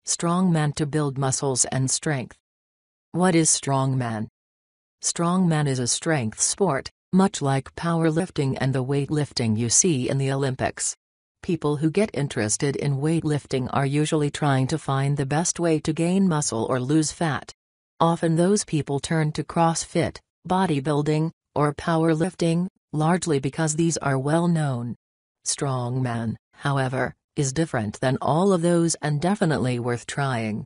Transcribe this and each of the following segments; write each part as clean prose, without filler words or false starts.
Strongman to build muscles and strength. What is strongman? Strongman is a strength sport, much like powerlifting and the weightlifting you see in the Olympics. People who get interested in weightlifting are usually trying to find the best way to gain muscle or lose fat. Often those people turn to CrossFit, bodybuilding, or powerlifting, largely because these are well known. Strongman, however, is different than all of those and definitely worth trying.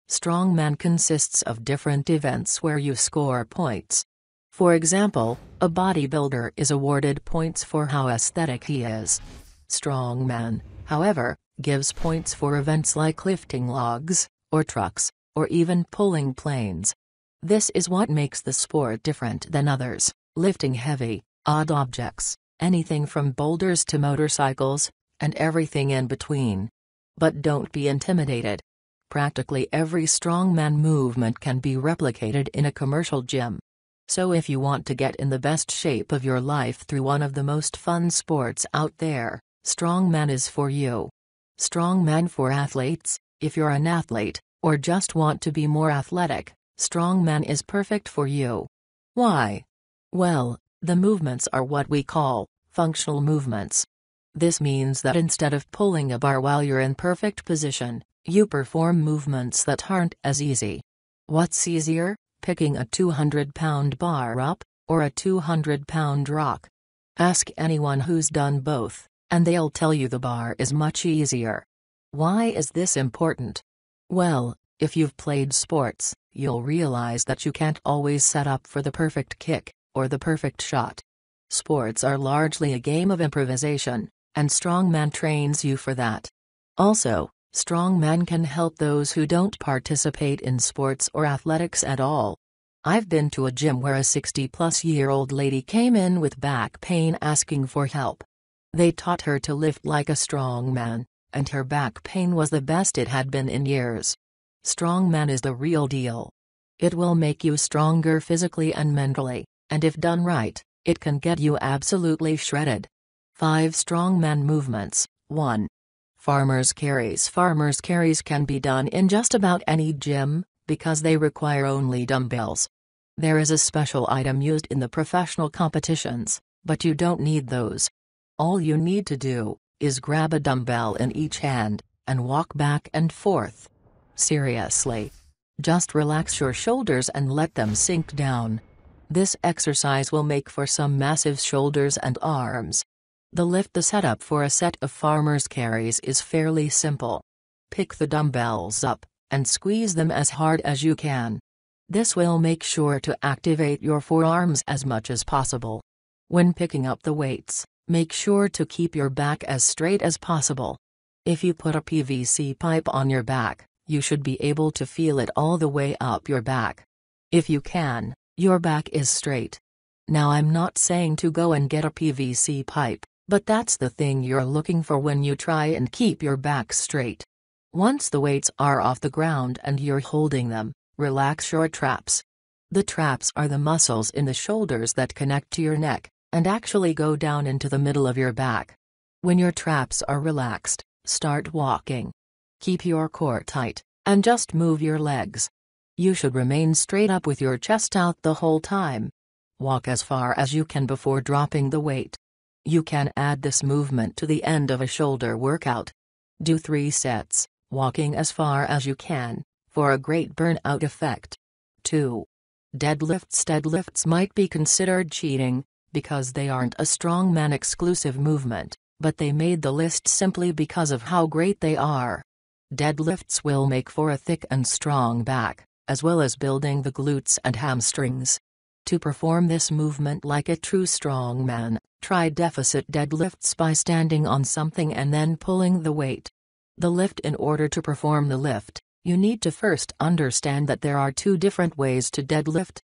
Strongman consists of different events where you score points. For example, a bodybuilder is awarded points for how aesthetic he is. Strongman, however, gives points for events like lifting logs, or trucks, or even pulling planes. This is what makes the sport different than others: lifting heavy, odd objects, anything from boulders to motorcycles, and everything in between. But don't be intimidated. Practically every strongman movement can be replicated in a commercial gym. So if you want to get in the best shape of your life through one of the most fun sports out there, strongman is for you. Strongman for athletes: if you're an athlete, or just want to be more athletic, strongman is perfect for you. Why? Well, the movements are what we call functional movements. This means that instead of pulling a bar while you're in perfect position, you perform movements that aren't as easy. What's easier, picking a 200-pound bar up, or a 200-pound rock? Ask anyone who's done both, and they'll tell you the bar is much easier. Why is this important? Well, if you've played sports, you'll realize that you can't always set up for the perfect kick, or the perfect shot. Sports are largely a game of improvisation, and strongman trains you for that. Also, strongman can help those who don't participate in sports or athletics at all. I've been to a gym where a 60-plus-year-old lady came in with back pain asking for help. They taught her to lift like a strongman, and her back pain was the best it had been in years. Strongman is the real deal. It will make you stronger physically and mentally, and if done right, it can get you absolutely shredded. 5 strongman movements. 1. Farmer's carries. Farmer's carries can be done in just about any gym, because they require only dumbbells. There is a special item used in the professional competitions, but you don't need those. All you need to do is grab a dumbbell in each hand, and walk back and forth. Seriously. Just relax your shoulders and let them sink down. This exercise will make for some massive shoulders and arms. The setup for a set of farmer's carries is fairly simple. Pick the dumbbells up, and squeeze them as hard as you can. This will make sure to activate your forearms as much as possible. When picking up the weights, make sure to keep your back as straight as possible. If you put a PVC pipe on your back, you should be able to feel it all the way up your back. If you can, your back is straight. Now I'm not saying to go and get a PVC pipe, but that's the thing you're looking for when you try and keep your back straight. Once the weights are off the ground and you're holding them, relax your traps. The traps are the muscles in the shoulders that connect to your neck, and actually go down into the middle of your back. When your traps are relaxed, start walking. Keep your core tight, and just move your legs. You should remain straight up with your chest out the whole time. Walk as far as you can before dropping the weight. You can add this movement to the end of a shoulder workout. Do 3 sets, walking as far as you can, for a great burnout effect. 2. Deadlifts. Deadlifts might be considered cheating, because they aren't a strongman exclusive movement, but they made the list simply because of how great they are. Deadlifts will make for a thick and strong back, as well as building the glutes and hamstrings. To perform this movement like a true strongman, try deficit deadlifts by standing on something and then pulling the weight. In order to perform the lift, you need to first understand that there are 2 different ways to deadlift.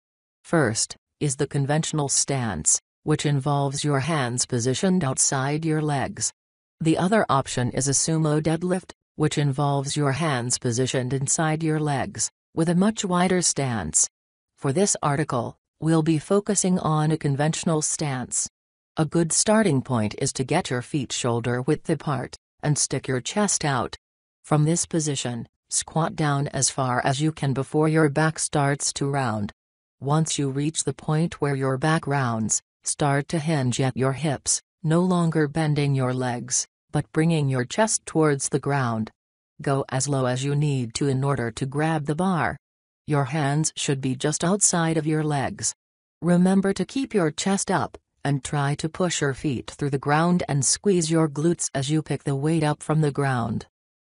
First, is the conventional stance, which involves your hands positioned outside your legs. The other option is a sumo deadlift, which involves your hands positioned inside your legs, with a much wider stance. For this article, we'll be focusing on a conventional stance. A good starting point is to get your feet shoulder width apart, and stick your chest out. From this position, Squat down as far as you can before your back starts to round. Once you reach the point where your back rounds, start to hinge at your hips, no longer bending your legs, but bringing your chest towards the ground. Go as low as you need to in order to grab the bar. Your hands should be just outside of your legs. Remember to keep your chest up, and try to push your feet through the ground and squeeze your glutes as you pick the weight up from the ground.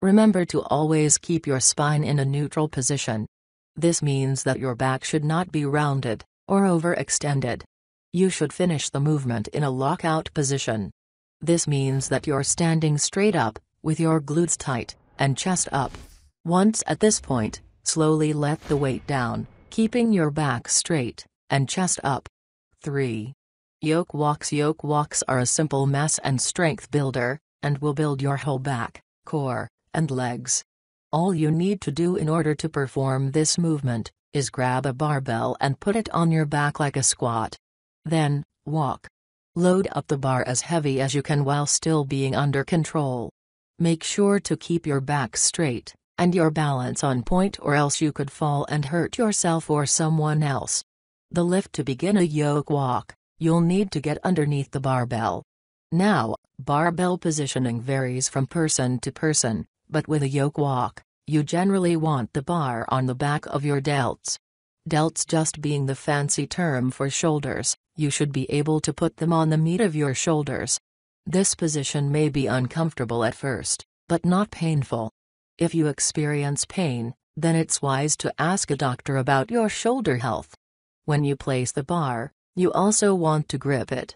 Remember to always keep your spine in a neutral position. This means that your back should not be rounded, or overextended. You should finish the movement in a lockout position. This means that you're standing straight up, with your glutes tight, and chest up. Once at this point, slowly let the weight down, keeping your back straight, and chest up. 3. Yoke walks. Yoke walks are a simple mass and strength builder, and will build your whole back, core, and legs. All you need to do in order to perform this movement, is grab a barbell and put it on your back like a squat. Then, walk. Load up the bar as heavy as you can while still being under control. Make sure to keep your back straight, and your balance on point, or else you could fall and hurt yourself or someone else. The lift. To begin a yoke walk, you'll need to get underneath the barbell. Now, barbell positioning varies from person to person, but with a yoke walk, you generally want the bar on the back of your delts. Delts just being the fancy term for shoulders, you should be able to put them on the meat of your shoulders. This position may be uncomfortable at first, but not painful. If you experience pain, then it's wise to ask a doctor about your shoulder health. When you place the bar, you also want to grip it.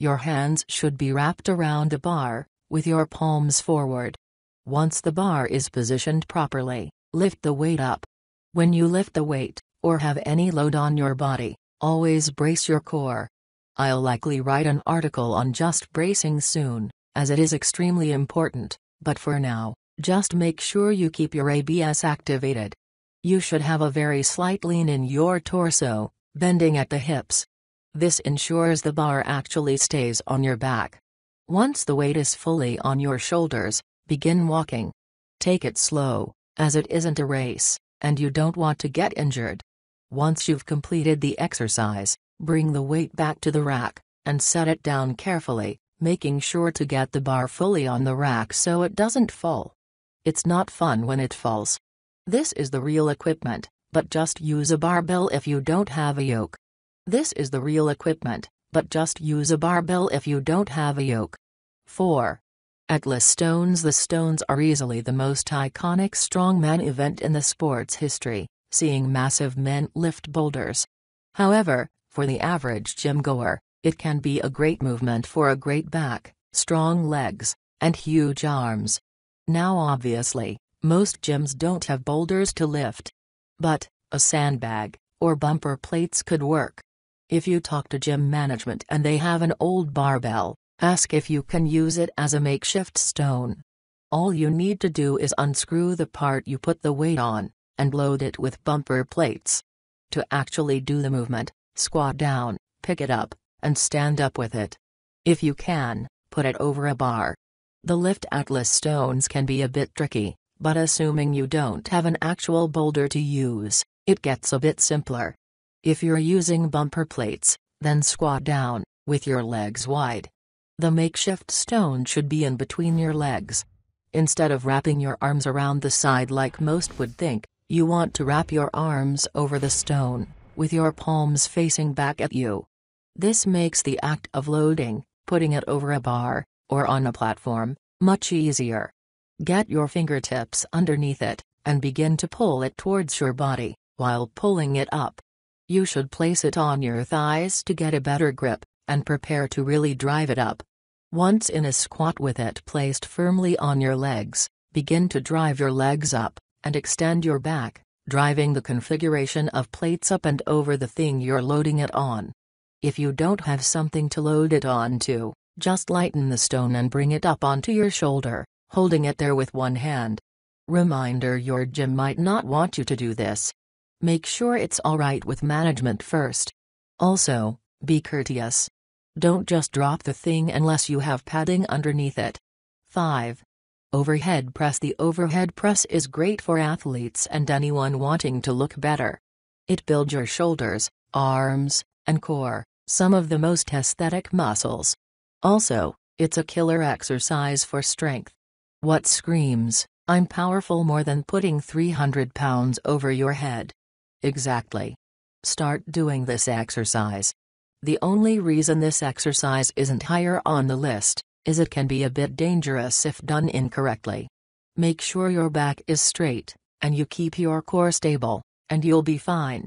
Your hands should be wrapped around the bar, with your palms forward. Once the bar is positioned properly, lift the weight up. When you lift the weight, or have any load on your body, always brace your core. I'll likely write an article on just bracing soon, as it is extremely important, but for now, just make sure you keep your abs activated. You should have a very slight lean in your torso, bending at the hips. This ensures the bar actually stays on your back. Once the weight is fully on your shoulders, begin walking. Take it slow, as it isn't a race, and you don't want to get injured. Once you've completed the exercise, bring the weight back to the rack, and set it down carefully, making sure to get the bar fully on the rack so it doesn't fall. It's not fun when it falls. This is the real equipment, but just use a barbell if you don't have a yoke. This is the real equipment, but just use a barbell if you don't have a yoke. 4. Atlas stones. The stones are easily the most iconic strongman event in the sport's history, seeing massive men lift boulders. However, for the average gym goer, it can be a great movement for a great back, strong legs, and huge arms. Now obviously, most gyms don't have boulders to lift. But, a sandbag, or bumper plates could work. If you talk to gym management and they have an old barbell, ask if you can use it as a makeshift stone. All you need to do is unscrew the part you put the weight on, and load it with bumper plates. To actually do the movement, squat down, pick it up, and stand up with it. If you can, put it over a bar. The lift Atlas stones can be a bit tricky, but assuming you don't have an actual boulder to use, it gets a bit simpler. If you're using bumper plates, then squat down, with your legs wide. The makeshift stone should be in between your legs. Instead of wrapping your arms around the side like most would think, you want to wrap your arms over the stone, with your palms facing back at you. This makes the act of loading, putting it over a bar, or on a platform, much easier. Get your fingertips underneath it, and begin to pull it towards your body, while pulling it up. You should place it on your thighs to get a better grip, and prepare to really drive it up. Once in a squat with it placed firmly on your legs, begin to drive your legs up, and extend your back, driving the configuration of plates up and over the thing you're loading it on. If you don't have something to load it onto, just lighten the stone and bring it up onto your shoulder, holding it there with one hand. Reminder: your gym might not want you to do this. Make sure it's alright with management first. Also, be courteous. Don't just drop the thing unless you have padding underneath it. 5. Overhead press. The overhead press is great for athletes and anyone wanting to look better. It builds your shoulders, arms, and core, some of the most aesthetic muscles. Also, it's a killer exercise for strength. What screams, "I'm powerful," more than putting 300 pounds over your head? Exactly. Start doing this exercise. The only reason this exercise isn't higher on the list is it can be a bit dangerous if done incorrectly. Make sure your back is straight, and you keep your core stable, and you'll be fine.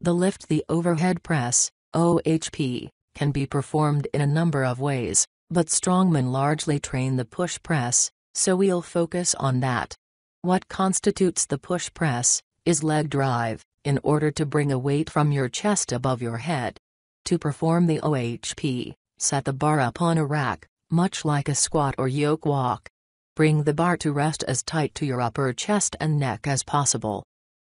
The lift. The overhead press, OHP, can be performed in a number of ways, but strongmen largely train the push press, so we'll focus on that. What constitutes the push press is leg drive, in order to bring a weight from your chest above your head. To perform the OHP, set the bar up on a rack, much like a squat or yoke walk. Bring the bar to rest as tight to your upper chest and neck as possible.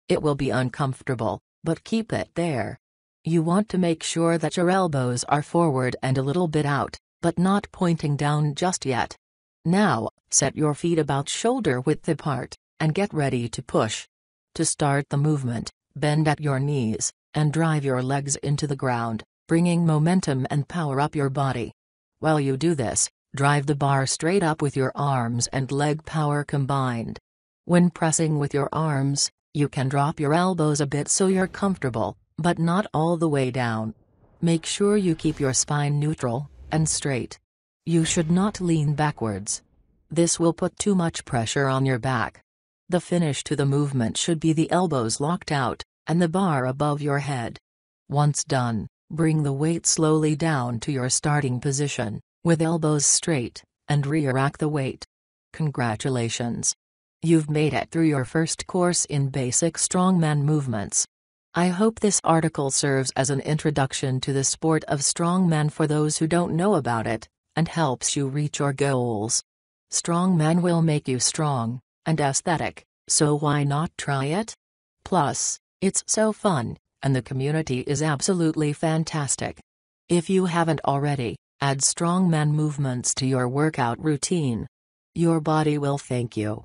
It will be uncomfortable, but keep it there. You want to make sure that your elbows are forward and a little bit out, but not pointing down just yet. Now, set your feet about shoulder width apart, and get ready to push. To start the movement, bend at your knees, and drive your legs into the ground, bringing momentum and power up your body. While you do this, drive the bar straight up with your arms and leg power combined. When pressing with your arms, you can drop your elbows a bit so you're comfortable, but not all the way down. Make sure you keep your spine neutral and straight. You should not lean backwards. This will put too much pressure on your back. The finish to the movement should be the elbows locked out, and the bar above your head. Once done, bring the weight slowly down to your starting position, with elbows straight, and re-rack the weight. Congratulations! You've made it through your first course in basic strongman movements. I hope this article serves as an introduction to the sport of strongman for those who don't know about it, and helps you reach your goals. Strongman will make you strong and aesthetic, so why not try it? Plus, it's so fun, and the community is absolutely fantastic. If you haven't already, add strongman movements to your workout routine. Your body will thank you.